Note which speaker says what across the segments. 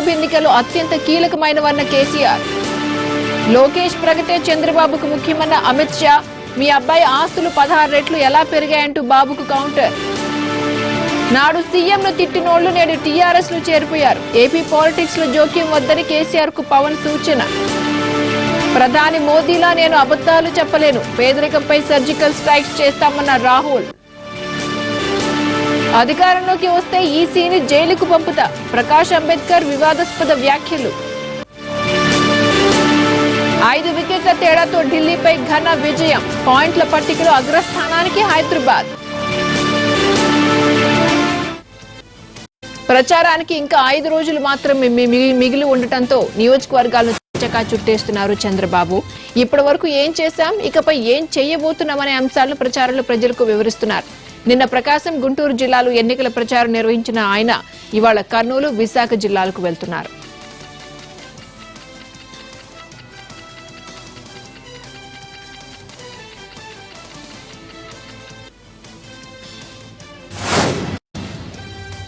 Speaker 1: లోక్సభ ఎన్నికలు అత్యంత కీలకమైనవన్న కేసీఆర్. లోకేష్ ప్రగతే చంద్రబాబుకు ముఖ్యమన్న అమిత్ షా. మీ అబ్బాయి ఆస్తులు 16 రెట్లు ఎలా పెరిగాయంటూ బాబుకు కౌంటర్. నాడు సీఎంను తిట్టినోళ్లు నేడు టీఆర్ఎస్ లో చేరిపోయారు. ఏపీ పాలిటిక్స్ లో జోక్యం వద్దని కేసీఆర్ కు పవన్ సూచన. ప్రధాని మోదీలా నేను అబద్దాలు చెప్పలేను. పేదరికంపై సర్జికల్ స్ట్రైక్స్ చేస్తామన్న రాహుల్. అధికారంలోకి వస్తే ఈసీని జైలుకు పంపుతా. ప్రకాష్ అంబేద్కర్ వివాదాస్పద వ్యాఖ్యలు. 5 వికెట్ల తేడాతో ఢిల్లీపై ఘన విజయం. పాయింట్ల పట్టికలో అగ్రస్థానానికి హైదరాబాద్. ప్రచారానికి ఇంకా 5 రోజులు మాత్రమే మిగిలి ఉండటంతో నియోజకవర్గాలను చక్కా చుట్టేస్తున్నారు చంద్రబాబు. ఇప్పటి వరకు ఏం చేశాం, ఇకపై ఏం చేయబోతున్నామనే అంశాలను ప్రచారంలో ప్రజలకు వివరిస్తున్నారు. నిన్న ప్రకాశం, గుంటూరు జిల్లాలో ఎన్నికల ప్రచారం నిర్వహించిన ఆయన ఇవాళ కర్నూలు, విశాఖ జిల్లాలకు వెళ్తున్నారు.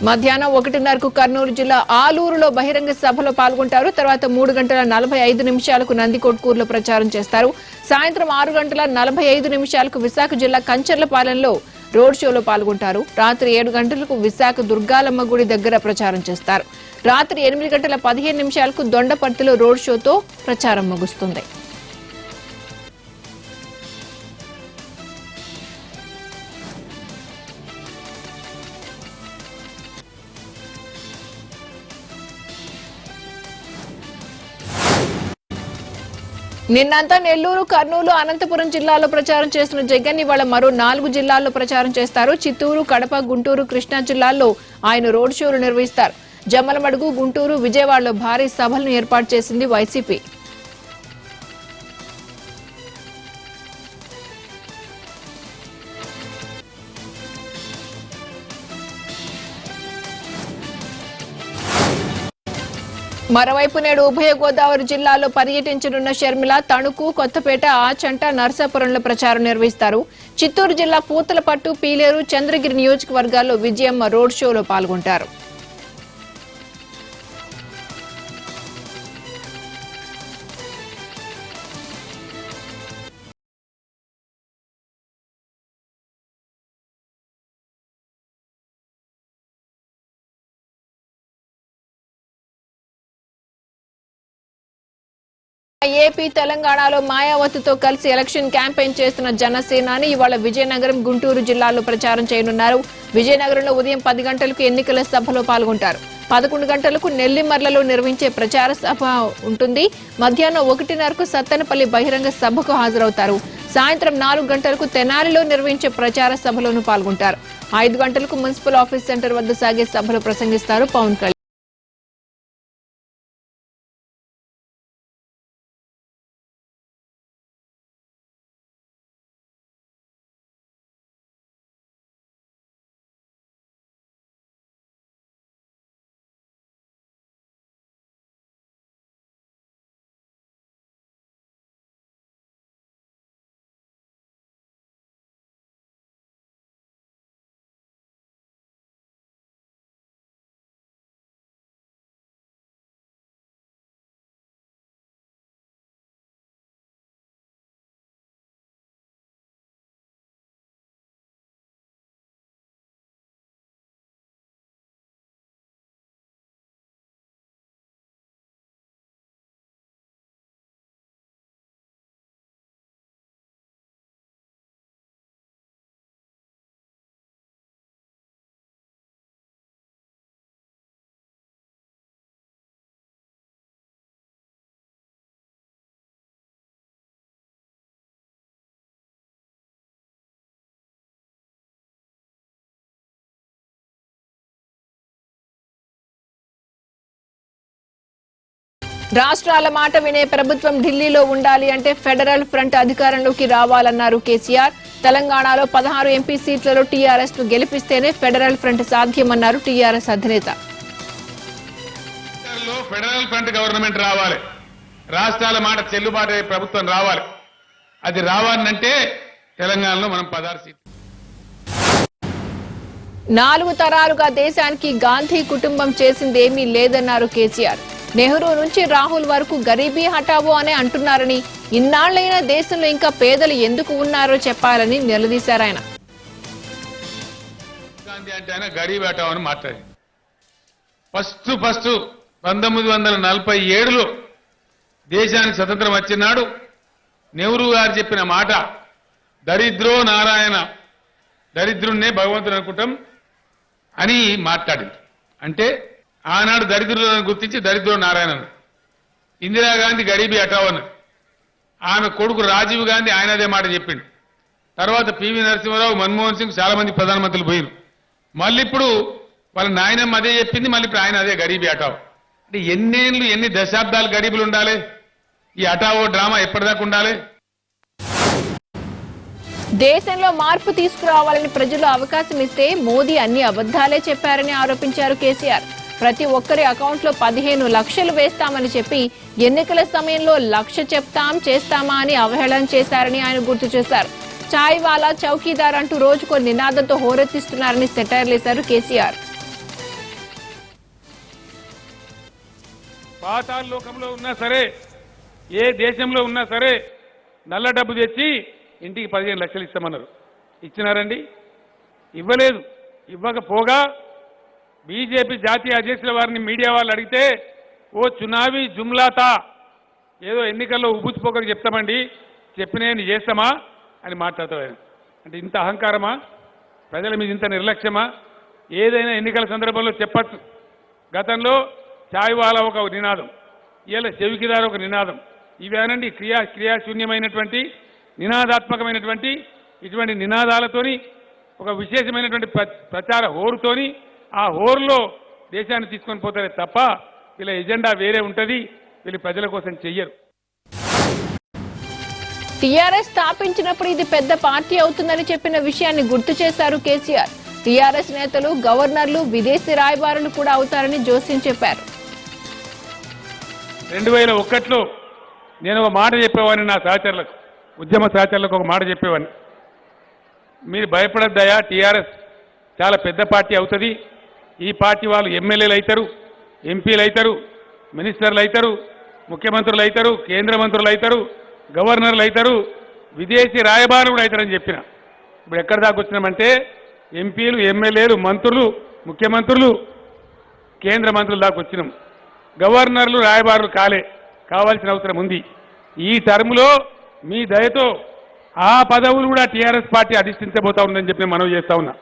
Speaker 1: మధ్యాహ్నం 1:30కు కర్నూలు జిల్లా ఆలూరులో బహిరంగ సభలో పాల్గొంటారు. తర్వాత 3:45 నందికొట్కూరులో ప్రచారం చేస్తారు. సాయంత్రం 6:45 విశాఖ జిల్లా కంచర్లపాలెంలో రోడ్ షోలో పాల్గొంటారు. రాత్రి 7 గంటలకు విశాఖ దుర్గాలమ్మ గుడి దగ్గర ప్రచారం చేస్తారు. రాత్రి 8:15 దొండపర్తిలో రోడ్ షోతో ప్రచారం ముగుస్తుంది. నిన్నంతా నెల్లూరు, కర్నూలు, అనంతపురం జిల్లాలో ప్రచారం చేసిన జగన్ ఇవాళ మరో 4 జిల్లాల్లో ప్రచారం చేస్తారు. చిత్తూరు, కడప, గుంటూరు, కృష్ణా జిల్లాల్లో ఆయన రోడ్ షోలు నిర్వహిస్తారు. జమ్మలమడుగు, గుంటూరు, విజయవాడలో భారీ సభలను ఏర్పాటు చేసింది వైసీపీ. మరోవైపు నేడు ఉభయ గోదావరి జిల్లాలో పర్యటించనున్న షర్మిల తణుకు, కొత్తపేట, ఆచంట, నర్సాపురంలో ప్రచారం నిర్వహిస్తారు. చిత్తూరు జిల్లా పూతలపట్టు, పీలేరు, చంద్రగిరి నియోజకవర్గాల్లో విజయమ్మ రోడ్ షోలో పాల్గొంటారు. ఏపీ, తెలంగాణలో మాయావతితో కలిసి ఎలక్షన్ క్యాంపెయిన్ చేస్తున్న జనసేనాని ఇవాళ విజయనగరం, గుంటూరు జిల్లాల్లో ప్రచారం చేయనున్నారు. విజయనగరంలో ఉదయం 10 గంటలకు ఎన్నికల సభలో పాల్గొంటారు. 11 గంటలకు నెల్లిమర్లలో నిర్వహించే ప్రచార సభ ఉంటుంది. మధ్యాహ్నం 1:30కు సత్తెనపల్లి బహిరంగ సభకు హాజరవుతారు. సాయంత్రం 4 గంటలకు తెనాలిలో నిర్వహించే ప్రచార సభలోనూ పాల్గొంటారు. 5 గంటలకు మున్సిపల్ ఆఫీస్ సెంటర్ వద్ద సాగే సభలో ప్రసంగిస్తారు పవన్ కళ్యాణ్. రాష్ట్రాల మాట వినే ప్రభుత్వం ఢిల్లీలో ఉండాలి అంటే ఫెడరల్ ఫ్రంట్ అధికారంలోకి రావాలన్నారు కేసీఆర్. తెలంగాణలో 16 ఎంపీ సీట్లలో టీఆర్ఎస్ ను గెలిపిస్తేనే ఫెడరల్ ఫ్రంట్ సాధ్యమన్నారు టీఆర్ఎస్ అధినేత.
Speaker 2: ఫెడరల్ ఫ్రంట్ గవర్నమెంట్ రావాలి, రాష్ట్రాల మాట చెల్లుబాటు ప్రభుత్వం రావాలి. అది రావాలంటే తెలంగాణలో మనం 16 సీట్లు
Speaker 1: 4 తరాలుగా దేశానికి గాంధీ కుటుంబం చేసిందేమీ లేదన్నారు కేసీఆర్. నెహ్రూ నుంచి రాహుల్ వరకు గరీబీ హఠావో అనే అంటున్నారని, ఇన్నాళ్లైనా దేశంలో ఇంకా పేదలు ఎందుకు ఉన్నారో చెప్పాలని నిలదీశారు ఆయన.
Speaker 2: గాంధీ అంటే ఆయన గరీబ్ హఠావో అని మాట్లాడి ఫస్ట్ 1947లో దేశానికి స్వతంత్రం వచ్చినాడు నెహ్రూ గారు చెప్పిన మాట దరిద్రో నారాయణ, దరిద్రున్నే భగవంతుడు అనుకుంటాం అని మాట్లాడింది. అంటే ఆనాడు దరిద్రులను గుర్తించి దరిద్రో నారాయణ. ఇందిరాగాంధీ గరీబీ హఠావో అన్నది. ఆమె కొడుకు రాజీవ్ గాంధీ ఆయన అదే మాట చెప్పిండు. తర్వాత పివి నరసింహారావు, మన్మోహన్ సింగ్, చాలా మంది ప్రధానమంత్రులు పోయిరు. మళ్ళీ ఇప్పుడు వాళ్ళ నాయనమ్మ అదే చెప్పింది, మళ్ళీ ఇప్పుడు ఆయన అదే గరీబీ హఠావో. అంటే ఎన్నేళ్ళు, ఎన్ని దశాబ్దాలు గరీబులు ఉండాలి? ఈ హఠావో డ్రామా ఎప్పటిదాకా ఉండాలి?
Speaker 1: దేశంలో మార్పు తీసుకురావాలని ప్రజలు అవకాశం ఇస్తే మోదీ అన్ని అబద్దాలే చెప్పారని ఆరోపించారు కేసీఆర్. ప్రతి ఒక్కరి అకౌంట్లో 15 లక్షలు వేస్తామని చెప్పి ఎన్నికల సమయంలో 1,00,000 చెప్తాం చేస్తామా అని అవహేళన చేశారని ఆయన గుర్తు చేశారు. చాయ్ వాలా చౌకీదార్ అంటూ రోజుకో నినాదంతో హోరెత్తిస్తున్నారని సెటైర్లేశారు కేసీఆర్.
Speaker 3: పాతాళ లోకంలో ఉన్నా సరే, ఏ దేశంలో ఉన్నా సరే నల్ల డబ్బు తెచ్చి ఇంటికి 15 లక్షలు ఇస్తామన్నారు. ఇచ్చినారండి? ఇవ్వలేదు. ఇవ్వకపోగా బీజేపీ జాతీయ అధ్యక్షుల వారిని మీడియా వాళ్ళు అడిగితే, ఓ చునావీ జుమ్లాతా, ఏదో ఎన్నికల్లో ఉబుచ్చిపోకని చెప్తామండి, చెప్పినేది చేస్తామా అని మాట్లాడతారు. అంటే ఇంత అహంకారమా? ప్రజల మీద ఇంత నిర్లక్ష్యమా? ఏదైనా ఎన్నికల సందర్భంలో చెప్పచ్చు. గతంలో చాయ్ వాలా ఒక నినాదం, ఇలా చెవికిదారు ఒక నినాదం. ఇవేనండి క్రియాశూన్యమైనటువంటి నినాదాత్మకమైనటువంటి ఇటువంటి నినాదాలతోని ఒక విశేషమైనటువంటి ప్రచార హోరుతోని ఆ హోరులో దేశాన్ని తీసుకొని పోతారే తప్ప వీళ్ళ ఎజెండా వేరే ఉంటుంది. వీళ్ళు ప్రజల కోసం చెయ్యరు.
Speaker 1: టీఆర్ఎస్ స్థాపించినప్పుడు ఇది పెద్ద పార్టీ అవుతుందని చెప్పిన విషయాన్ని గుర్తు చేశారు కేసీఆర్. టీఆర్ఎస్ నేతలు గవర్నర్లు, విదేశీ రాయబారులు కూడా అవుతారని జోస్యం చెప్పారు.
Speaker 3: 2001లో నేను ఒక మాట చెప్పేవాడిని, నా సహచరులకు, ఉద్యమ సహచరులకు ఒక మాట చెప్పేవాడిని. మీరు భయపడద్దయా, టీఆర్ఎస్ చాలా పెద్ద పార్టీ అవుతుంది. ఈ పార్టీ వాళ్ళు ఎమ్మెల్యేలు అవుతారు, ఎంపీలు అవుతారు, మినిస్టర్లు అవుతారు, ముఖ్యమంత్రులు అవుతారు, కేంద్ర మంత్రులు అవుతారు, గవర్నర్లు అవుతారు, విదేశీ రాయబారులు అవుతారని చెప్పిన. ఇప్పుడు ఎక్కడి దాకా వచ్చినామంటే ఎంపీలు, ఎమ్మెల్యేలు, మంత్రులు, ముఖ్యమంత్రులు, కేంద్ర మంత్రుల దాకా వచ్చినాం. గవర్నర్లు, రాయబారులు కావాల్సిన అవసరం ఉంది. ఈ టర్మ్లో మీ దయతో ఆ పదవులు కూడా టీఆర్ఎస్ పార్టీ అధిష్ఠించబోతా ఉందని చెప్పి మనం చేస్తా ఉన్నా.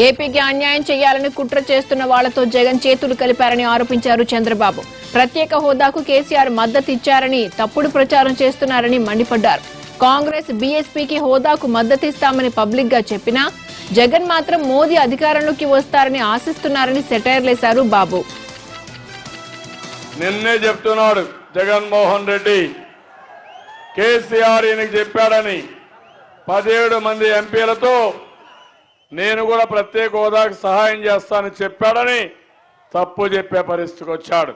Speaker 1: ఏపీకి అన్యాయం చేయాలని కుట్ర చేస్తున్న వాళ్లతో జగన్ చేతులు కలిపారని ఆరోపించారు చంద్రబాబు. ప్రత్యేక హోదాకు కేసీఆర్ మద్దతు ఇచ్చారని తప్పుడు ప్రచారం చేస్తున్నారని మండిపడ్డారు. కాంగ్రెస్, బీఎస్పీకి హోదాకు మద్దతిస్తామని పబ్లిక్ గా చెప్పినా జగన్ మాత్రం మోదీ అధికారంలోకి వస్తారని ఆశిస్తున్నారని సెటైర్లేశారు బాబు.
Speaker 4: నిన్నే చెప్తున్నాడు జగన్మోహన్ రెడ్డి, కేసీఆర్ ఈయనకి చెప్పాడని 17 మంది ఎంపీలతో నేను కూడా ప్రత్యేక హోదాకు సహాయం చేస్తానని చెప్పాడని తప్పు చెప్పే పరిస్థితికి వచ్చాడు.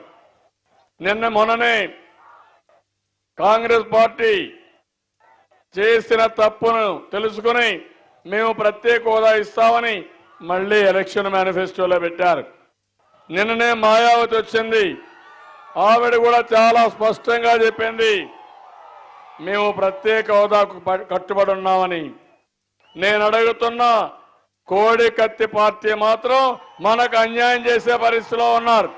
Speaker 4: మొన్ననే కాంగ్రెస్ పార్టీ చేసిన తప్పును తెలుసుకుని మేము ప్రత్యేక హోదా ఇస్తామని మళ్లీ ఎలక్షన్ మేనిఫెస్టోలో పెట్టారు. నిన్ననే మాయావతి వచ్చింది, ఆవిడ కూడా చాలా స్పష్టంగా చెప్పింది మేము ప్రత్యేక హోదాకు కట్టుబడి ఉన్నామని. నేను అడుగుతున్నా, కోడి కత్తి పార్టీ మాత్రం మనకు అన్యాయం చేసే పరిస్థితిలో ఉన్నారు.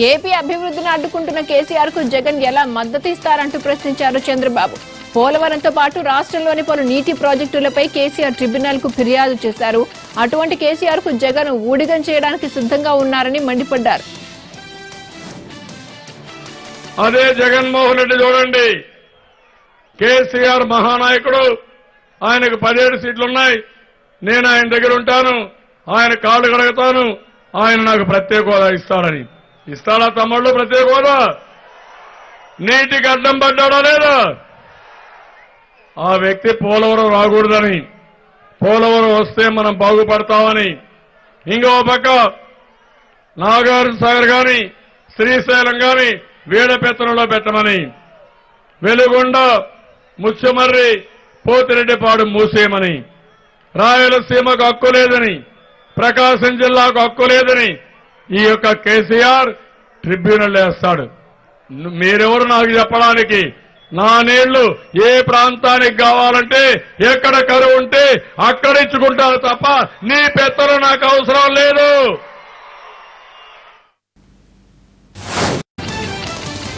Speaker 1: ఏపీ అభివృద్ధిని అడ్డుకుంటున్న కేసీఆర్ కు జగన్ ఎలా మద్దతు ఇస్తారంటూ ప్రశ్నించారు చంద్రబాబు. పోలవరంతో పాటు రాష్ట్రంలోని పలు నీటి ప్రాజెక్టులపై కేసీఆర్ ట్రిబ్యునల్ కు ఫిర్యాదు చేశారు. అటువంటి కేసీఆర్ కు జగన్ ఊడిగం చేయడానికి సిద్ధంగా ఉన్నారని మండిపడ్డారు.
Speaker 4: అదే జగన్మోహన్ రెడ్డి చూడండి, కేసీఆర్ మహానాయకుడు, ఆయనకు 17 సీట్లున్నాయి, నేను ఆయన దగ్గర ఉంటాను, ఆయన కాళ్ళు కడుగుతాను, ఆయన నాకు ప్రత్యేక హోదా ఇస్తాడని. ఇస్తాడా తమ్ముళ్ళు ప్రత్యేక హోదా? నీటికి అడ్డం పడ్డాడా లేదా? ఆ వ్యక్తి పోలవరం రాకూడదని, పోలవరం వస్తే మనం బాగుపడతామని, ఇంకో పక్క నాగార్జున సాగర్ గాని, శ్రీశైలం గాని వీడపెత్తనంలో పెట్టమని, వెలుగొండ, ముచ్చమర్రి, పోతిరెడ్డిపాడు మూసేయమని, రాయలసీమకు హక్కు లేదని, ప్రకాశం జిల్లాకు హక్కు లేదని ఈ యొక్క కేసీఆర్ ట్రిబ్యునల్ వేస్తాడు. మీరెవరు నాకు చెప్పడానికి? నా నీళ్లు ఏ ప్రాంతానికి కావాలంటే, ఎక్కడ కరువు ఉంటే అక్కడ ఇచ్చుకుంటాను తప్ప నీ పెత్తలు నాకు అవసరం లేదు.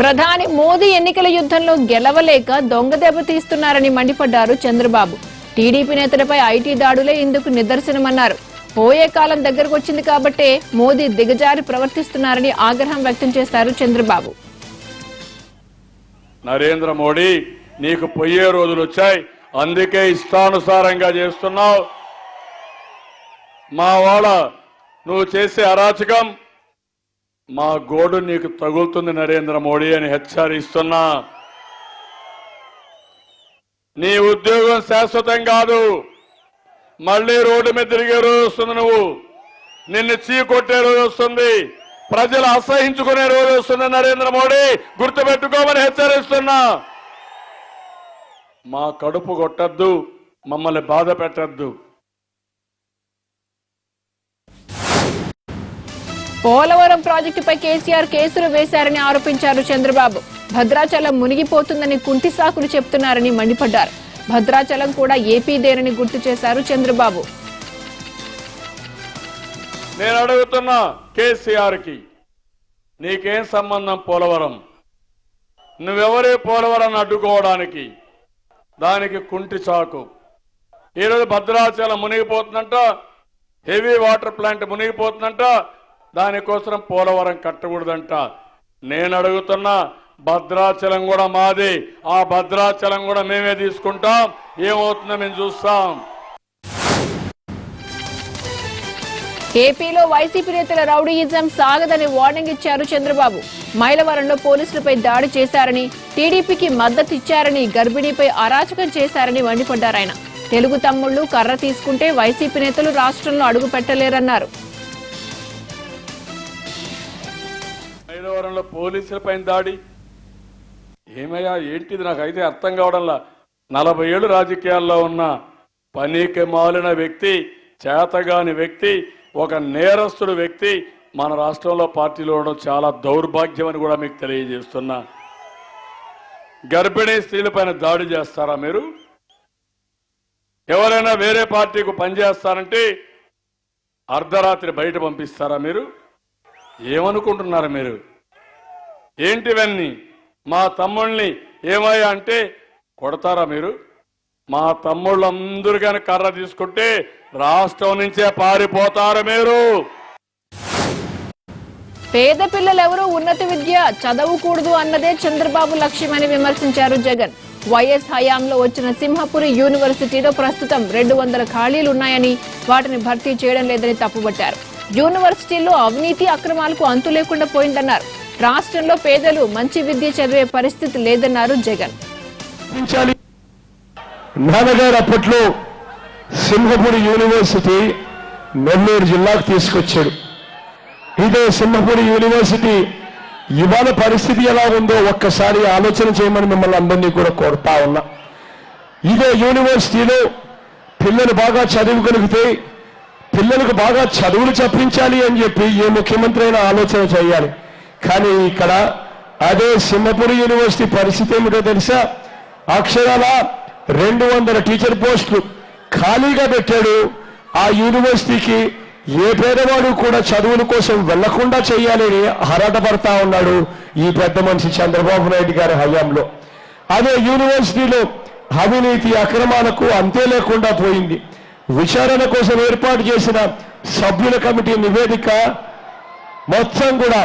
Speaker 1: ప్రధాని మోదీ ఎన్నికల యుద్ధంలో గెలవలేక దొంగ దెబ్బతీస్తున్నారని మండిపడ్డారు చంద్రబాబు. టీడీపీ నేతలపై ఐటీ దాడులే ఇందుకు నిదర్శనమన్నారు. పోయే కాలం దగ్గరకు వచ్చింది కాబట్టే మోదీ దిగజారి ప్రవర్తిస్తున్నారని ఆగ్రహం వ్యక్తం చేశారు చంద్రబాబు.
Speaker 4: నరేంద్ర మోడీ, నీకు పోయే రోజులు వచ్చాయి, అందుకే ఇష్టానుసారంగా చేస్తున్నావు. మా వాళ్ళ నువ్వు చేసే అరాచకం మా గోడు నీకు తగులుతుంది నరేంద్ర మోడీ అని హెచ్చరిస్తున్నా. నీ ఉద్యోగం శాశ్వతం కాదు. మళ్లీ రోడ్డు మీద తిరిగే రోజు వస్తుంది. నువ్వు నిన్ను చీకొట్టే రోజు వస్తుంది. ప్రజలు అసహించుకునే రోజు వస్తుంది. నరేంద్ర మోడీ, గుర్తుపెట్టుకోమని హెచ్చరిస్తున్నా. మా కడుపు కొట్టద్దు, మమ్మల్ని బాధ పెట్టద్దు.
Speaker 1: పోలవరం ప్రాజెక్టుపై కేసీఆర్ కేసులు వేశారని ఆరోపించారు చంద్రబాబు. భద్రాచలం మునిగిపోతుందని కుంటి సాకులు చెప్తున్నారని మండిపడ్డారు. భద్రాచలం కూడా ఏపీదేనని గుర్తు చేశారు చంద్రబాబు.
Speaker 4: నేను అడుగుతున్నా కేసీఆర్ కి, నీకేం సంబంధం పోలవరం? నువ్వెవరే పోలవరాన్ని అడ్డుకోవడానికి? దానికి కుంటి చాకు. ఈరోజు భద్రాచలం మునిగిపోతుందంట, హెవీ వాటర్ ప్లాంట్ మునిగిపోతుందంట, దానికోసం పోలవరం కట్టకూడదంట. నేను అడుగుతున్నా, భద్రాచలం కూడా మాది, ఆ భద్రాచలం కూడా మేమే తీసుకుంటాం. ఏమవుతుందో మేము చూస్తాం.
Speaker 1: ఏపీలో వైసీపీ నేతల రౌడీయిజం సాగదని వార్నింగ్ ఇచ్చారు చంద్రబాబు. మైలవరంలో పోలీసులపై దాడి చేశారని, టీడీపీకి మద్దతు ఇచ్చారని, గర్భిణీపై అరాచకం చేశారని మండిపడ్డారు ఆయన. తెలుగు తమ్ముళ్లు కర్ర తీసుకుంటే వైసీపీ నేతలు రాష్ట్రంలో అడుగు పెట్టలేరన్నారు.
Speaker 4: మైలవరంలో పోలీసులపై దాడి ఏమయ్యా, ఏంటిది? నాకైతే అర్థం కావడంలా. 40 ఏళ్ళు రాజకీయాల్లో ఉన్న పనికి మాలిన వ్యక్తి, చేతగాని వ్యక్తి, ఒక నేరస్తుడు వ్యక్తి మన రాష్ట్రంలో పార్టీలో ఉండడం చాలా దౌర్భాగ్యం అని కూడా మీకు తెలియజేస్తున్నా. గర్భిణీ స్త్రీలపైన దాడి చేస్తారా మీరు? ఎవరైనా వేరే పార్టీకి పనిచేస్తారంటే అర్ధరాత్రి బయట పంపిస్తారా మీరు? ఏమనుకుంటున్నారు మీరు? ఏంటివన్నీ? మా తమ్ముళ్ళని ఏమయ్యా అంటే కొడతారా మీరు? మా తమ్ముళ్ళందరూ కానీ కర్ర తీసుకుంటే రాష్ట్రం నుంచే పారిపోతారు మీరు.
Speaker 1: పేద పిల్లలెవరూ ఉన్నత విద్య చదవకూడదు అన్నదే చంద్రబాబు లక్ష్యమని విమర్శించారు జగన్. వైఎస్ హయాంలో వచ్చిన సింహపురి యూనివర్సిటీలో ప్రస్తుతం 200 ఖాళీలున్నాయని, వాటిని భర్తీ చేయడం లేదని తప్పుబట్టారు. యూనివర్సిటీల్లో అవినీతి అక్రమాలకు అంతు లేకుండా పోయిందన్నారు. రాష్ట్రంలో పేదలు మంచి విద్య చదివే పరిస్థితి లేదన్నారు జగన్.
Speaker 5: నాన్నగారు అప్పట్లో సింహపురి యూనివర్సిటీ నెల్లూరు జిల్లాకు తీసుకొచ్చాడు. ఇదే సింహపురి యూనివర్సిటీ ఇవాళ పరిస్థితి ఎలా ఉందో ఒక్కసారి ఆలోచన చేయమని మిమ్మల్ని అందరినీ కూడా కోరుతా ఉన్నా. ఇదే యూనివర్సిటీలో పిల్లలు బాగా చదువుగలిగితే పిల్లలకు బాగా చదువులు చెప్పించాలి అని చెప్పి ఏ ముఖ్యమంత్రి అయినా ఆలోచన చేయాలి. కానీ ఇక్కడ అదే సింహపురి యూనివర్సిటీ పరిస్థితి ఏమిటో తెలుసా? అక్షరాల 200 టీచర్ పోస్టులు ఖాళీగా పెట్టాడు. ఆ యూనివర్సిటీకి ఏ పేదవాడు కూడా చదువుల కోసం వెళ్లకుండా చేయాలని ఆరాటపడతా ఉన్నాడు ఈ పెద్ద మనిషి చంద్రబాబు నాయుడు గారి హయాంలో. అదే యూనివర్సిటీలో అవినీతి అక్రమాలకు అంతే లేకుండా పోయింది. విచారణ కోసం ఏర్పాటు చేసిన సభ్యుల కమిటీ నివేదిక మొత్తం కూడా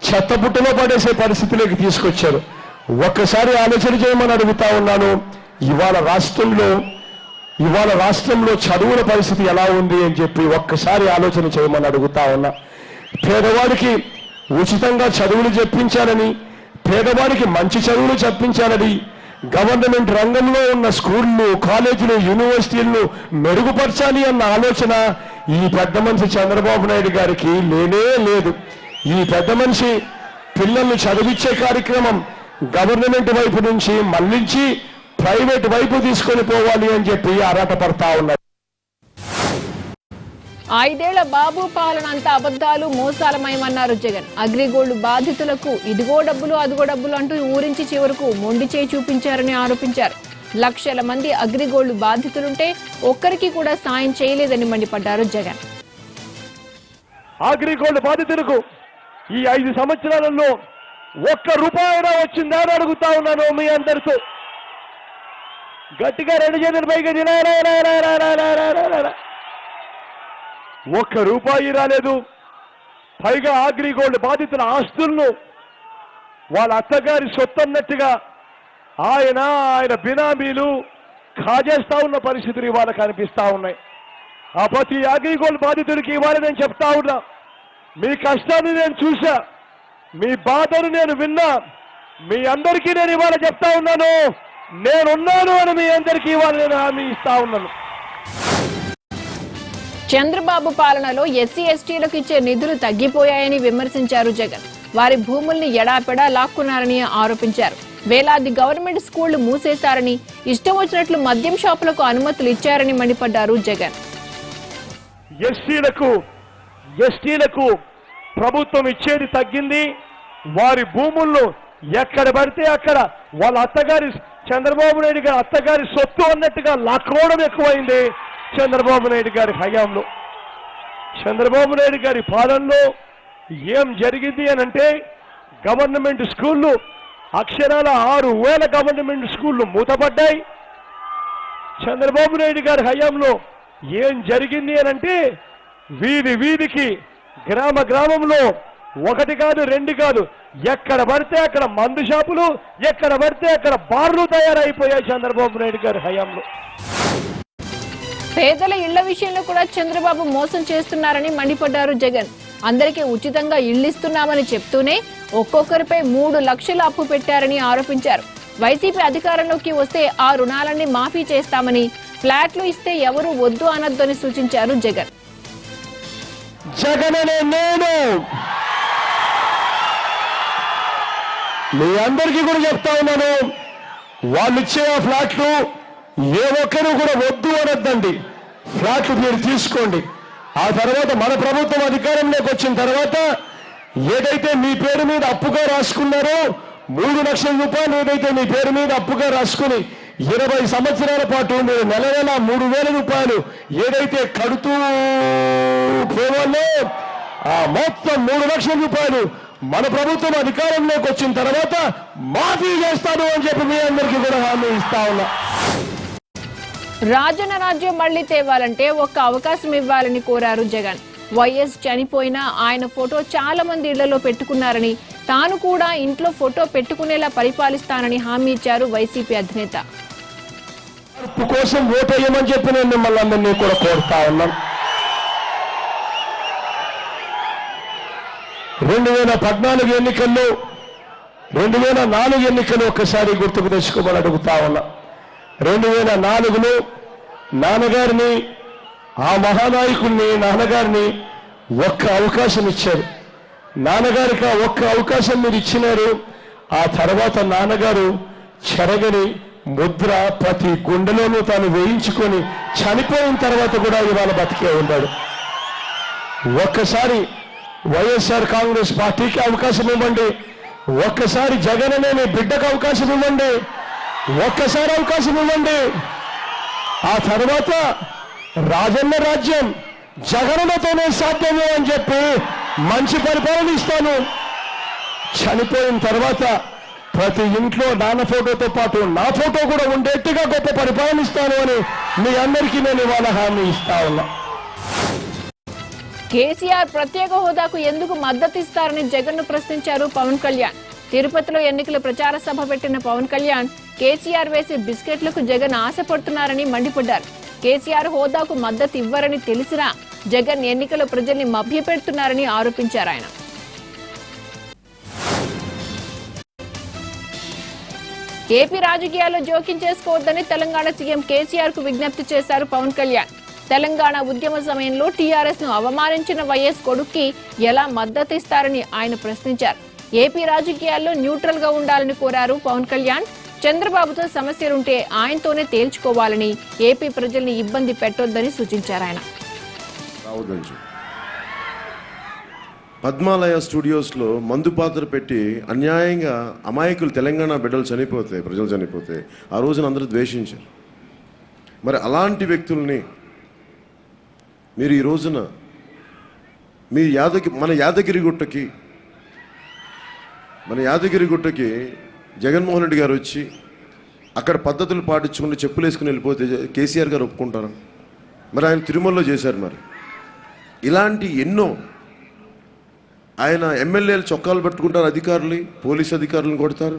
Speaker 5: చెత్తబుట్టలో పడేసే పరిస్థితిలోకి తీసుకొచ్చారు. ఒక్కసారి ఆలోచన చేయమని అడుగుతా ఉన్నాను. ఇవాళ రాష్ట్రంలో చదువుల పరిస్థితి ఎలా ఉంది అని చెప్పి ఒక్కసారి ఆలోచన చేయమని అడుగుతా ఉన్నా. పేదవాడికి ఉచితంగా చదువులు చెప్పించాలని, పేదవాడికి మంచి చదువులు చెప్పించాలని గవర్నమెంట్ రంగంలో ఉన్న స్కూళ్లు, కాలేజీలు, యూనివర్సిటీలను మెరుగుపరచాలి అన్న ఆలోచన ఈ పెద్ద మనిషి చంద్రబాబు నాయుడు గారికి లేనే లేదు. ఈ పెద్ద మనిషి పిల్లల్ని చదివించే కార్యక్రమం గవర్నమెంట్ వైపు నుంచి మళ్లించి ప్రైవేట్ వైపు తీసుకొని పోవాలి అని చెప్పి ఆరాటపడతా ఉన్నారు.
Speaker 1: 5 ఏళ్ల బాబు పాలన అంతా అబద్ధాలు మోసాలమయమన్నారు జగన్. అగ్రిగోల్డ్ బాధితులకు ఇదిగో డబ్బులు అదిగో డబ్బులు అంటూ ఊరించి చివరకు మొండి చేయి చూపించారని ఆరోపించారు. లక్షల మంది అగ్రిగోల్డ్ బాధితులుంటే ఒక్కరికి కూడా సాయం చేయలేదని మండిపడ్డారు జగన్.
Speaker 5: అగ్రిగోల్డ్ బాధితులకు ఈ 5 సంవత్సరాలలో ₹1 వచ్చిందా అని అడుగుతా ఉన్నాను మీ అందరితో. గట్టిగా 2 చేతుల పైకి ₹1 రాలేదు. పైగా అగ్రిగోల్డ్ బాధితుల ఆస్తులను వాళ్ళ అత్తగారి సొత్తన్నట్టుగా ఆయన బినామీలు కాజేస్తా ఉన్న పరిస్థితులు ఇవాళ కనిపిస్తా ఉన్నాయి. ఆ ప్రతి అగ్రిగోల్డ్ బాధితుడికి ఇవాళ నేను చెప్తా ఉన్నా, మీ కష్టాన్ని నేను చూశా, మీ బాధను నేను విన్నా, మీ అందరికీ నేను ఇవాళ చెప్తా ఉన్నాను, నేనున్నాను అని మీ అందరికీ ఇవాళ నేను హామీ ఇస్తా ఉన్నాను.
Speaker 1: చంద్రబాబు పాలనలో ఎస్సీ ఎస్టీలకు ఇచ్చే నిధులు తగ్గిపోయాయని విమర్శించారు జగన్. వారి భూముల్ని ఎడాపెడా లాక్కున్నారని ఆరోపించారు. వేలాది గవర్నమెంట్ స్కూళ్లు మూసేశారని, ఇష్టం వచ్చినట్లు మద్యం షాపులకు అనుమతులు ఇచ్చారని మండిపడ్డారు జగన్.
Speaker 5: ఎస్టీలకు ప్రభుత్వం ఇచ్చేది తగ్గింది. వారి భూముల్లో ఎక్కడ పడితే అక్కడ వాళ్ళ అత్తగారి చంద్రబాబు నాయుడు గారి అత్తగారి సొత్తు అన్నట్టుగా లాక్కోవడం ఎక్కువైంది. చంద్రబాబు నాయుడు గారి హయాంలో, చంద్రబాబు నాయుడు గారి పాలనలో ఏం జరిగింది అనంటే, గవర్నమెంట్ స్కూళ్ళు అక్షరాల 6,000 గవర్నమెంట్ స్కూళ్ళు మూతపడ్డాయి. చంద్రబాబు నాయుడు గారి హయాంలో ఏం జరిగింది అనంటే, వీధికి గ్రామంలో 1 కాదు 2 కాదు, ఎక్కడ పడితే అక్కడ మందు షాపులు, ఎక్కడ పడితే అక్కడ బార్లు తయారైపోయాయి చంద్రబాబు నాయుడు గారి హయాంలో.
Speaker 1: పేదల ఇళ్ల విషయంలో కూడా చంద్రబాబు మోసం చేస్తున్నారని మండిపడ్డారు జగన్. అందరికీ ఉచితంగా ఇళ్లిస్తున్నామని చెప్తూనే ఒక్కొక్కరిపై 3 లక్షలు అప్పు పెట్టారని ఆరోపించారు. వైసీపీ అధికారంలోకి వస్తే ఆ రుణాలన్నీ మాఫీ చేస్తామని, ఫ్లాట్లు ఇస్తే ఎవరూ వద్దు అనొద్దని సూచించారు జగన్.
Speaker 5: జగననే నేను మీ అందరికీ కూడా చెప్తా ఉన్నాను, వాళ్ళు ఇచ్చే ఆ ఫ్లాట్లు ఏ ఒక్కరు కూడా వద్దు అనొద్దండి. ఫ్లాట్లు మీరు తీసుకోండి. ఆ తర్వాత మన ప్రభుత్వం అధికారంలోకి వచ్చిన తర్వాత ఏదైతే మీ పేరు మీద అప్పుగా రాసుకున్నారో 3 లక్షల రూపాయలు ఏదైతే మీ పేరు మీద అప్పుగా రాసుకుని 20 సంవత్సరాల పాటు మీరు నెల 3,000 రూపాయలు ఏదైతే కడుతూ పోవాలో ఆ మొత్తం 3 లక్షల రూపాయలు మన ప్రభుత్వం అధికారంలోకి వచ్చిన తర్వాత మాఫీ చేస్తాను అని చెప్పి మీ అందరికీ కూడా హామీ ఇస్తా ఉన్నా.
Speaker 1: రాజన్న రాజ్యం మళ్లీ తేవాలంటే ఒక్క అవకాశం ఇవ్వాలని కోరారు జగన్. వైఎస్ చనిపోయినా ఆయన ఫోటో చాలా మంది ఇళ్లలో పెట్టుకున్నారని, తాను కూడా ఇంట్లో ఫోటో పెట్టుకునేలా పరిపాలిస్తానని హామీ ఇచ్చారు వైసీపీ అధినేత.
Speaker 5: మార్పు కోసం ఓటేయమని చెప్పి నేను మిమ్మల్ని అందరినీ కూడా కోరుతా ఉన్నాను. 2014 ఎన్నికల్లో 2004 ఎన్నికలు ఒక్కసారి గుర్తుకు తెచ్చుకోమని అడుగుతా ఉన్నా. 2004లో నాన్నగారిని, ఆ మహానాయకుడిని, నాన్నగారిని ఒక్క అవకాశం ఇచ్చారు. నాన్నగారికి ఆ ఒక్క అవకాశం మీరు ఇచ్చినారు. ఆ తర్వాత నాన్నగారు చెరగని ముద్ర ప్రతి గుండెలోనూ తాను వేయించుకొని చనిపోయిన తర్వాత కూడా ఇవాళ బతికే ఉన్నాడు. ఒక్కసారి వైఎస్ఆర్ కాంగ్రెస్ పార్టీకి అవకాశం ఇవ్వండి. ఒక్కసారి జగన్ అనే మీ బిడ్డకు అవకాశం ఇవ్వండి. ఒక్కసారి అవకాశం ఇవ్వండి. ఆ తర్వాత రాజన్న రాజ్యం జగనన్నతోనే సాధ్యమే అని చెప్పి మంచి పరిపాలన ఇస్తాను. చనిపోయిన తర్వాత ప్రతి ఇంట్లో నాన్న ఫోటోతో పాటు నా ఫోటో కూడా ఉండేట్టుగా గొప్ప పరిపాలన ఇస్తాను అని మీ అందరికీ నేను ఇవాళ హామీ ఇస్తా ఉన్నా.
Speaker 1: కేసీఆర్ ప్రత్యేక హోదాకు ఎందుకు మద్దతు ఇస్తారని జగన్ ను ప్రశ్నించారు పవన్ కళ్యాణ్. తిరుపతిలో ఎన్నికల ప్రచార సభ పెట్టిన పవన్ కళ్యాణ్ కేసీఆర్ వేసే బిస్కెట్లకు జగన్ ఆశపడుతున్నారని మండిపడ్డారు. కేసీఆర్ హోదాకు మద్దతు ఇవ్వరని తెలిసినా జగన్ ఎన్నికల ప్రజల్ని మభ్యపెడుతున్నారని ఆరోపించారు ఆయన. ఏపీ రాజకీయాల్లో జోక్యం చేసుకోవద్దని తెలంగాణ సీఎం కేసీఆర్ కు విజ్ఞప్తి చేశారు పవన్ కళ్యాణ్. తెలంగాణ ఉద్యమ సమయంలో టీఆర్ఎస్ ను అవమానించిన వైఎస్ కొడుక్కి ఎలా మద్దతు ఇస్తారని ఆయన ప్రశ్నించారు. ఏపీ రాజకీయాల్లో న్యూట్రల్ గా ఉండాలని కోరారు పవన్ కళ్యాణ్. చంద్రబాబుతో సమస్యలుంటే ఆయనతోనే తేల్చుకోవాలని, ఏపీ ప్రజల్ని ఇబ్బంది పెట్టొద్దని సూచించారు ఆయన.
Speaker 6: పద్మాలయ స్టూడియోస్లో మందు పాత్ర పెట్టి అన్యాయంగా అమాయకులు తెలంగాణ బిడ్డలు చనిపోతే, ప్రజలు చనిపోతే ఆ రోజున అందరూ ద్వేషించారు. మరి అలాంటి వ్యక్తుల్ని మీరు ఈ రోజున మీ మన యాదగిరి గుట్టకి జగన్మోహన్ రెడ్డి గారు వచ్చి అక్కడ పద్ధతులు పాటించుకుంటూ చెప్పులు వేసుకుని వెళ్ళిపోతే కేసీఆర్ గారు ఒప్పుకుంటారా? మరి ఆయన తిరుమలలో చేశారు. మరి ఇలాంటి ఎన్నో ఆయన ఎమ్మెల్యేలు చొక్కాలు పెట్టుకుంటారు, అధికారులు పోలీస్ అధికారులను కొడతారు.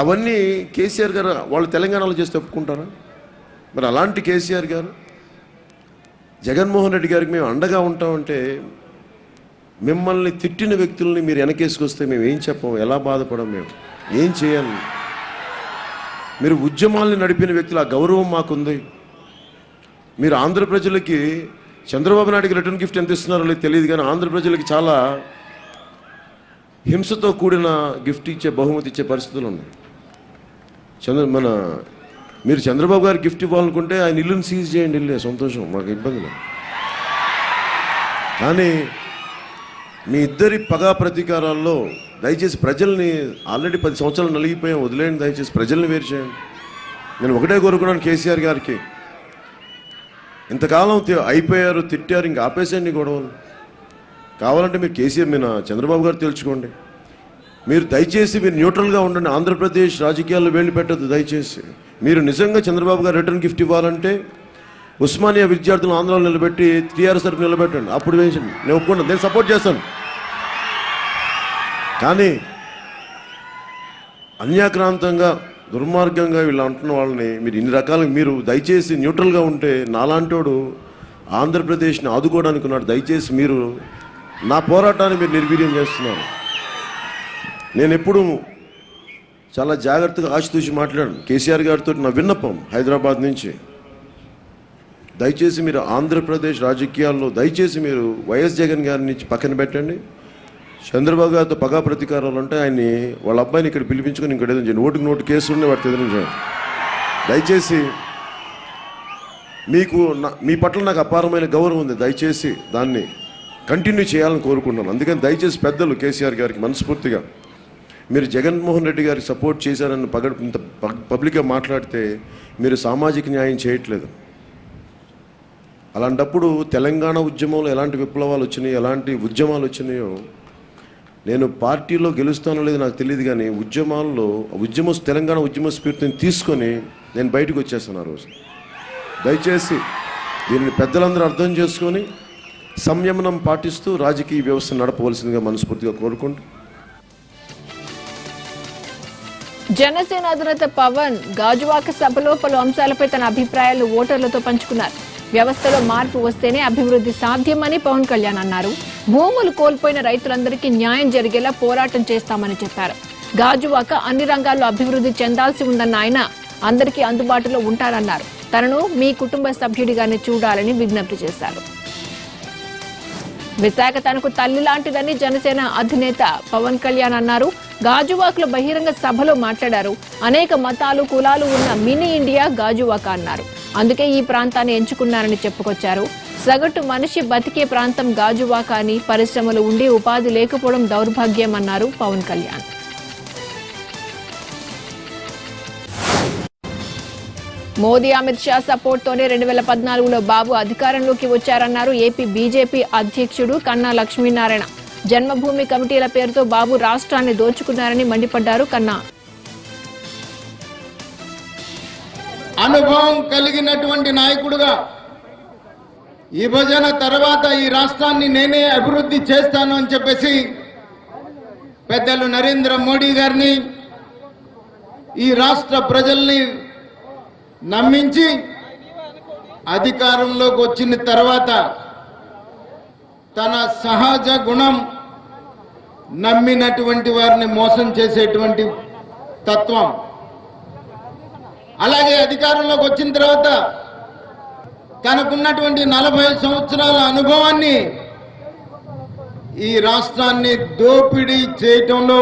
Speaker 6: అవన్నీ కేసీఆర్ గారు వాళ్ళు తెలంగాణలో చేస్తే ఒప్పుకుంటారా? మరి అలాంటి కేసీఆర్ గారు జగన్మోహన్ రెడ్డి గారికి మేము అండగా ఉంటామంటే మిమ్మల్ని తిట్టిన వ్యక్తుల్ని మీరు వెనకేసుకొస్తే మేము ఏం చెప్పం, ఎలా బాధపడం, మేము ఏం చేయాలి? మీరు ఉద్యమాల్ని నడిపిన వ్యక్తులు, ఆ గౌరవం మాకుంది. మీరు ఆంధ్ర ప్రజలకి చంద్రబాబు నాయుడికి రిటర్న్ గిఫ్ట్ ఎంత ఇస్తున్నారో లేదు తెలియదు, కానీ ఆంధ్ర ప్రజలకి చాలా హింసతో కూడిన గిఫ్ట్ ఇచ్చే, బహుమతి ఇచ్చే పరిస్థితులు ఉన్నాయి. మీరు చంద్రబాబు గారికి గిఫ్ట్ ఇవ్వాలనుకుంటే ఆయన ఇల్లుని సీజ్ చేయండి, ఇల్లే సంతోషం, మాకు ఇబ్బంది లేదు. కానీ మీ ఇద్దరి పగా ప్రతీకారాల్లో దయచేసి ప్రజల్ని, ఆల్రెడీ 10 సంవత్సరాలు నలిగిపోయాం, వదిలేయండి. దయచేసి ప్రజల్ని వేరు చేయండి. నేను ఒకటే కోరుకున్నాను కేసీఆర్ గారికి, ఇంతకాలం అయిపోయారు, తిట్టారు, ఇంకా ఆపేసేయండి గొడవలు. కావాలంటే మీరు కేసీఆర్ మీద చంద్రబాబు గారు తెలుసుకోండి. మీరు దయచేసి మీరు న్యూట్రల్గా ఉండండి. ఆంధ్రప్రదేశ్ రాజకీయాల్లో వేళ్ళు పెట్టద్దు దయచేసి. మీరు నిజంగా చంద్రబాబు గారు రిటర్న్ గిఫ్ట్ ఇవ్వాలంటే ఉస్మానియా విద్యార్థులను ఆంధ్రాలో నిలబెట్టి టీఆర్ఎస్ తరఫు నిలబెట్టండి, అప్పుడు వేయండి, నేను ఒప్పుకున్నాను, నేను సపోర్ట్ చేస్తాను. కానీ అన్యాక్రాంతంగా దుర్మార్గంగా వీళ్ళు అంటున్న వాళ్ళని మీరు ఇన్ని రకాలుగా మీరు దయచేసి న్యూట్రల్గా ఉంటే నాలాంటోడు ఆంధ్రప్రదేశ్ని ఆదుకోవడానికి ఉన్నాడు. దయచేసి మీరు నా పోరాటాన్ని మీరు నిర్వీర్యం చేస్తున్నారు. నేను ఎప్పుడు చాలా జాగ్రత్తగా ఆచితూచి మాట్లాడాను కేసీఆర్ గారితో. నా విన్నపం హైదరాబాద్ నుంచి, దయచేసి మీరు ఆంధ్రప్రదేశ్ రాజకీయాల్లో దయచేసి మీరు వైఎస్ జగన్ గారిని పక్కన పెట్టండి. చంద్రబాబు గారితో పగా ప్రతీకారాలు అంటే ఆయన్ని, వాళ్ళ అబ్బాయిని ఇక్కడ పిలిపించుకొని ఇంకోటి ఏదైనా చేయండి. ఓటుకు నోటు కేసు ఉండే వాటి ఎదురించండి. దయచేసి మీ పట్ల నాకు అపారమైన గౌరవం ఉంది. దయచేసి దాన్ని కంటిన్యూ చేయాలని కోరుకుంటున్నాను. అందుకని దయచేసి పెద్దలు కేసీఆర్ గారికి మనస్ఫూర్తిగా మీరు జగన్మోహన్ రెడ్డి గారికి సపోర్ట్ చేశారని ఇంత పబ్లిక్గా మాట్లాడితే మీరు సామాజిక న్యాయం చేయట్లేదు. అలాంటప్పుడు తెలంగాణ ఉద్యమంలో ఎలాంటి విప్లవాలు వచ్చినాయి, ఎలాంటి ఉద్యమాలు వచ్చినాయో, నేను పార్టీలో గెలుస్తానో లేదో నాకు తెలియదు, కానీ తెలంగాణ ఉద్యమ స్ఫూర్తిని తీసుకొని నేను బయటకు వచ్చేస్తాను ఆ రోజు. దయచేసి దీనిని పెద్దలందరూ అర్థం చేసుకొని సంయమనం పాటిస్తూ రాజకీయ వ్యవస్థ నడపవలసిందిగా మనస్ఫూర్తిగా కోరుకుంటూ.
Speaker 1: జనసేన అధినేత పవన్ గాజువాక సభలో పలు అంశాలపై తన అభిప్రాయాలను ఓటర్లతో పంచుకున్నారు. వ్యవస్థలో మార్పు వస్తేనే అభివృద్ధి సాధ్యమని పవన్ కళ్యాణ్ అన్నారు. భూములు కోల్పోయిన రైతులందరికీ న్యాయం జరిగేలా పోరాటం చేస్తామని చెప్పారు. గాజువాక అన్ని రంగాల్లో అభివృద్ధి చెందాల్సి ఉందన్న ఆయన అందరికీ అందుబాటులో ఉంటారన్నారు. తనను మీ కుటుంబ సభ్యుడిగానే చూడాలని విజ్ఞప్తి చేశారు. విశాఖ తనకు తల్లి లాంటిదని జనసేన అధినేత పవన్ కళ్యాణ్ అన్నారు. గాజువాకలో బహిరంగ సభలో మాట్లాడారు. అనేక మతాలు, కులాలు ఉన్న మినీ ఇండియా గాజువాక అన్నారు. అందుకే ఈ ప్రాంతాన్ని ఎంచుకున్నారని చెప్పుకొచ్చారు. సగటు మనిషి బతికే ప్రాంతం గాజువాక అని, పరిశ్రమలు ఉండి ఉపాధి లేకపోవడం దౌర్భాగ్యం అన్నారు పవన్ కళ్యాణ్. మోదీ, అమిత్ షా సపోర్ట్ తోనే 2014లో బాబు అధికారంలోకి వచ్చారన్నారు ఏపీ బీజేపీ అధ్యక్షుడు కన్నా లక్ష్మీనారాయణ. జన్మభూమి కమిటీల పేరుతో బాబు రాష్ట్రాన్ని దోచుకున్నారని మండిపడ్డారు కన్నా.
Speaker 7: అనుభవం కలిగినటువంటి నాయకుడుగా విభజన తర్వాత ఈ రాష్ట్రాన్ని నేనే అభివృద్ధి చేస్తాను అని చెప్పేసి పెద్దలు నరేంద్ర మోడీ గారిని, ఈ రాష్ట్ర ప్రజల్ని నమ్మించి అధికారంలోకి వచ్చిన తర్వాత తన సహజ గుణం నమ్మినటువంటి వారిని మోసం చేసేటువంటి తత్వం, అలాగే అధికారంలోకి వచ్చిన తర్వాత తనకున్నటువంటి 40 సంవత్సరాల అనుభవాన్ని ఈ రాష్ట్రాన్ని దోపిడీ చేయటంలో,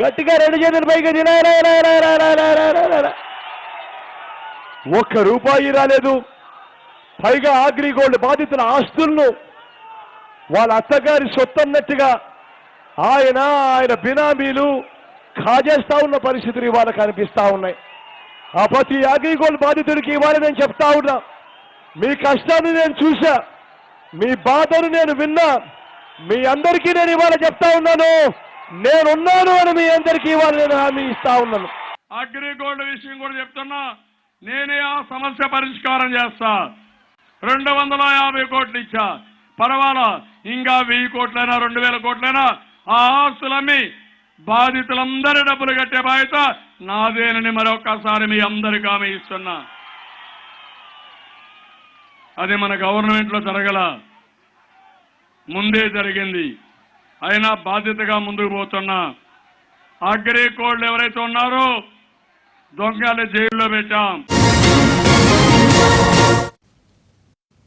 Speaker 5: గట్టిగా 2 చేతులు పైకి ₹1 రాలేదు. పైగా అగ్రిగోల్డ్ బాధితుల ఆస్తులను వాళ్ళ అత్తగారి సొత్తన్నట్టుగా ఆయన బినామీలు కాజేస్తా ఉన్న పరిస్థితులు ఇవాళ కనిపిస్తా ఉన్నాయి. ఆ ప్రతి అగ్రిగోల్డ్ బాధితుడికి ఇవాళ నేను చెప్తా ఉన్నా, మీ కష్టాన్ని నేను చూశా, మీ బాధను నేను విన్నా, మీ అందరికీ నేను ఇవాళ చెప్తా ఉన్నాను, నేనున్నాను అని మీ అందరికీ ఇవాళ నేను హామీ ఇస్తా ఉన్నాను.
Speaker 8: అగ్రిగోల్డ్ విషయం కూడా చెప్తున్నా, నేనే ఆ సమస్య పరిష్కారం చేస్తా. 250 కోట్లు ఇచ్చా, పర్వాలా, ఇంకా 1000 కోట్లైనా 2000 కోట్లైనా ఆ ఆస్తులమ్మి బాధితులందరి డబ్బులు కట్టే బాధ్యత నాదేనని మరొక్కసారి మీ అందరికీ హామీ ఇస్తున్నా. అది మన గవర్నమెంట్లో జరగల, ముందే జరిగింది. అయినా బాధ్యతగా ముందుకు పోతున్నా. అగ్రిగోల్డ్ ఎవరైతే ఉన్నారో దొంగలు జైల్లో పెట్టాం.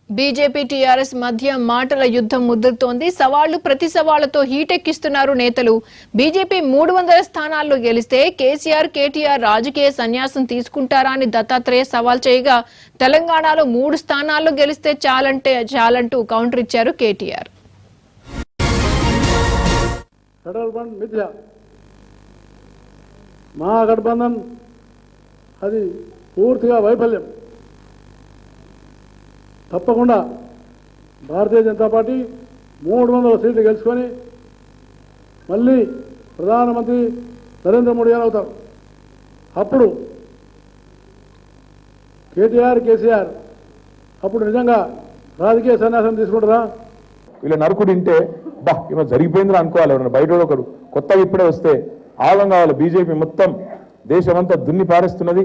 Speaker 1: బీజేపీ టీఆర్ఎస్ మధ్య మాటల యుద్ధం ముదురుతోంది. సవాళ్లు ప్రతి సవాళ్లతో హీటెక్కిస్తున్నారు నేతలు. బీజేపీ 300 స్థానాల్లో గెలిస్తే కేసీఆర్, కేటీఆర్ రాజకీయ సన్యాసం తీసుకుంటారా అని దత్తాత్రేయ సవాల్ చేయగా, తెలంగాణలో 3 స్థానాల్లో గెలిస్తే చాలంటూ కౌంటర్ ఇచ్చారు కేటీఆర్.
Speaker 9: ఫెడరల్ ఫండ్ మిథ్య, మహాగఠబంధన్ అది పూర్తిగా వైఫల్యం. తప్పకుండా భారతీయ జనతా పార్టీ 300 సీట్లు గెలుచుకొని మళ్ళీ ప్రధానమంత్రి నరేంద్ర మోడీ గారు అవుతారు. అప్పుడు కేటీఆర్, కేసీఆర్ అప్పుడు నిజంగా రాజకీయ సన్యాసం తీసుకుంటారా?
Speaker 10: వీళ్ళ నరుకుడు ఇంటే బా ఏమో జరిగిపోయిందిరా అనుకోవాలి. ఎవరైనా బయట ఒకరు కొత్తగా ఇప్పుడే వస్తే ఆగం కావాలి. బీజేపీ మొత్తం దేశమంతా దున్ని పారేస్తున్నది.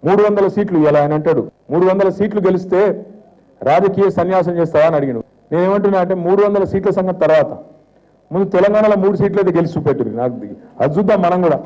Speaker 10: 300 సీట్లు ఇలా ఆయన అంటాడు, 300 సీట్లు గెలిస్తే రాజకీయ సన్యాసం చేస్తావా అని అడిగాను. నేనేమంటున్నా అంటే 300 సీట్ల సంగతి తర్వాత ముందు తెలంగాణలో 3 సీట్లు అయితే గెలిచి చూపెట్టు. నాకు అది చూద్దాం మనం కూడా.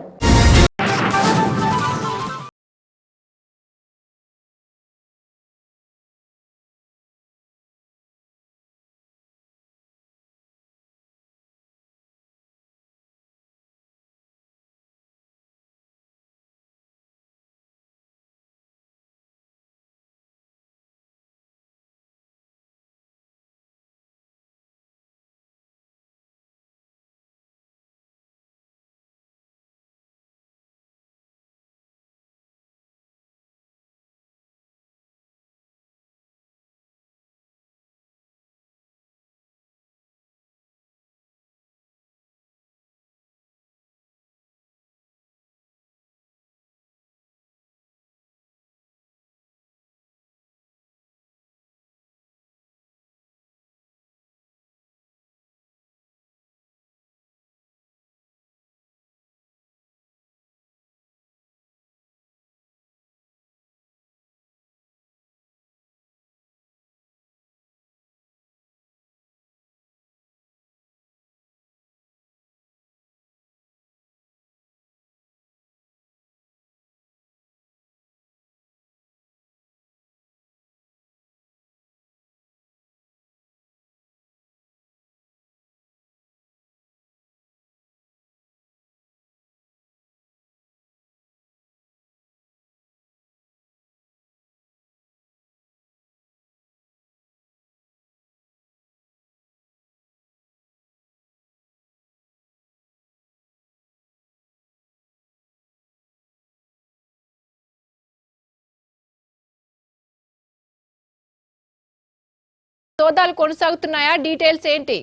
Speaker 1: సోదాలు కొనసాగుతున్నాయా? డీటెయిల్స్ ఏంటి?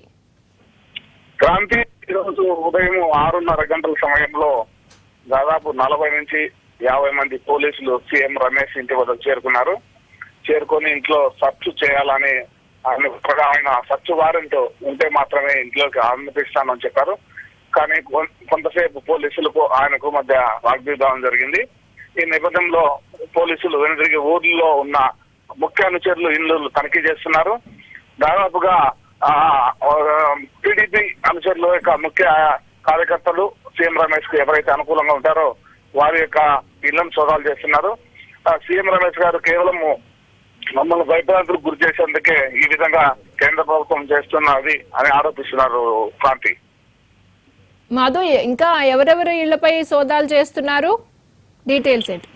Speaker 11: క్రాంతి ఈరోజు ఉదయం 6:30 గంటల సమయంలో దాదాపు 40 నుంచి 50 మంది పోలీసులు సీఎం రమేష్ ఇంటి వద్దకు చేరుకున్నారు. చేరుకొని ఇంట్లో సర్చ్ చేయాలని ఆయన సర్చ్ వారెంట్ ఉంటే మాత్రమే ఇంట్లోకి అనుమతిస్తానని చెప్పారు. కానీ కొంతసేపు పోలీసులకు ఆయనకు మధ్య వాగ్వివాదం జరిగింది. ఈ నేపథ్యంలో పోలీసులు వెనుదిరిగి ఊర్లో ఉన్న ముఖ్య అనుచరులు ఇళ్లు తనిఖీ చేస్తున్నారు. దాదాపుగా టీడీపీ అనుచరుల యొక్క ముఖ్య కార్యకర్తలు సీఎం రమేష్ కు ఎవరైతే అనుకూలంగా ఉంటారో వారి యొక్క ఇళ్లను సోదాలు చేస్తున్నారు. సీఎం రమేష్ గారు కేవలం మమ్మల్ని భయభ్రాంతులకు గురి చేసేందుకే ఈ విధంగా కేంద్ర ప్రభుత్వం చేస్తున్నది అని ఆరోపిస్తున్నారు. క్రాంతి.
Speaker 1: మాధు, ఇంకా ఎవరెవరు ఇళ్లపై సోదాలు చేస్తున్నారు, డీటెయిల్స్ ఏంటి?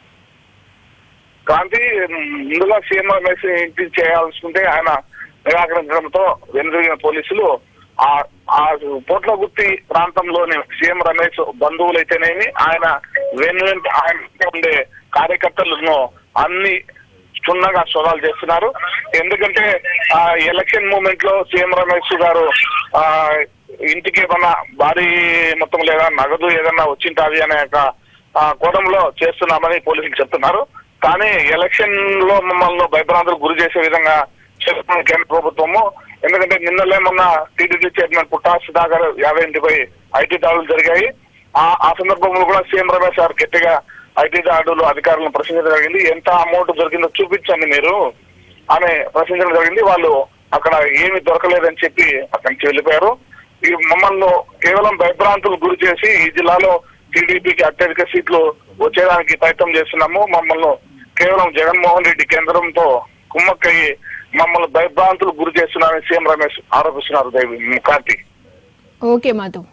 Speaker 11: క్రాంతి, ముందుగా సీఎం రమేష్ ఇంటి చేయాల్సుకుంటే ఆయన నిరాకరించడంతో వెనుదిరిగిన పోలీసులు ఆ పోట్లగుత్తి ప్రాంతంలోని సీఎం రమేష్ బంధువులైతేనేమి ఆయన ఆయన ఉండే కార్యకర్తలను అన్ని క్షుణ్ణంగా సోదాలు చేస్తున్నారు. ఎందుకంటే ఎలక్షన్ మూమెంట్ లో సీఎం రమేష్ గారు ఇంటికి ఏమన్నా భారీ మొత్తం లేదా నగదు ఏదన్నా వచ్చింటాది అనే కోణంలో చేస్తున్నామని పోలీసులు చెప్తున్నారు. కానీ ఎలక్షన్ లో మమ్మల్ని భయభ్రాంతులకు గురి చేసే విధంగా చేస్తున్న కేంద్ర ప్రభుత్వము. ఎందుకంటే నిన్నలే మొన్న టీడీపీ చైర్మన్ పుట్టా సుధాకర్ 50 ఇంటిపై ఐటీ దాడులు జరిగాయి. ఆ సందర్భంలో కూడా సీఎం రమేష్ గారు గట్టిగా ఐటీ దాడులు అధికారులను ప్రశ్నించడం జరిగింది. ఎంత అమౌంట్ దొరికిందో చూపించండి మీరు అని ప్రశ్నించడం జరిగింది. వాళ్ళు అక్కడ ఏమి దొరకలేదని చెప్పి అక్కడి నుంచి వెళ్ళిపోయారు. ఈ మమ్మల్ని కేవలం భయభ్రాంతులకు గురి చేసి ఈ జిల్లాలో టీడీపీకి అత్యధిక సీట్లు వచ్చేదానికి ప్రయత్నం చేస్తున్నాము, మమ్మల్ని కేవలం జగన్మోహన్ రెడ్డి కేంద్రంతో కుమ్మక్కయ్యి మమ్మల్ని భయభ్రాంతులకు గురి చేస్తున్నారని సీఎం రమేష్ ఆరోపిస్తున్నారు. కార్తీ.
Speaker 1: ఓకే మాధవ్.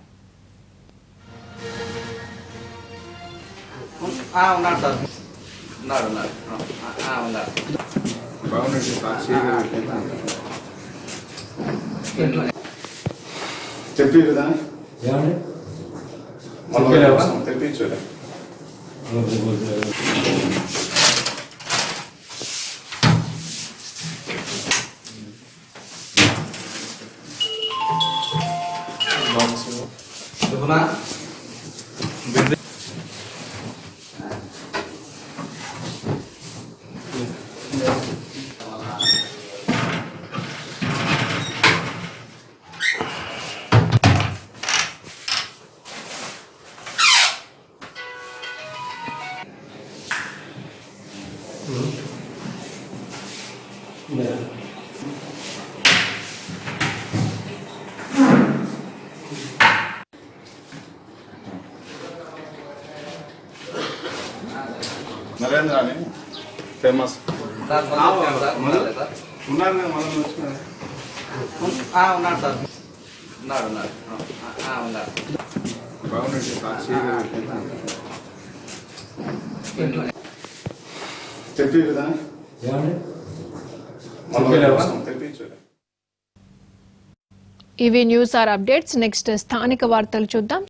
Speaker 12: ఉన్నాడు సార్, ఉన్నాడు.
Speaker 13: చెప్పి కదా తెప్పించలే. నరేంద్ర అని ఫేమస్
Speaker 12: ఉన్నాడు సార్, ఉన్నాడు.
Speaker 13: చెప్పి కదా తెప్పించలే.
Speaker 1: ఇవి న్యూస్ ఆర్ అప్డేట్స్. నెక్స్ట్ స్థానిక వార్తలు చూద్దాం.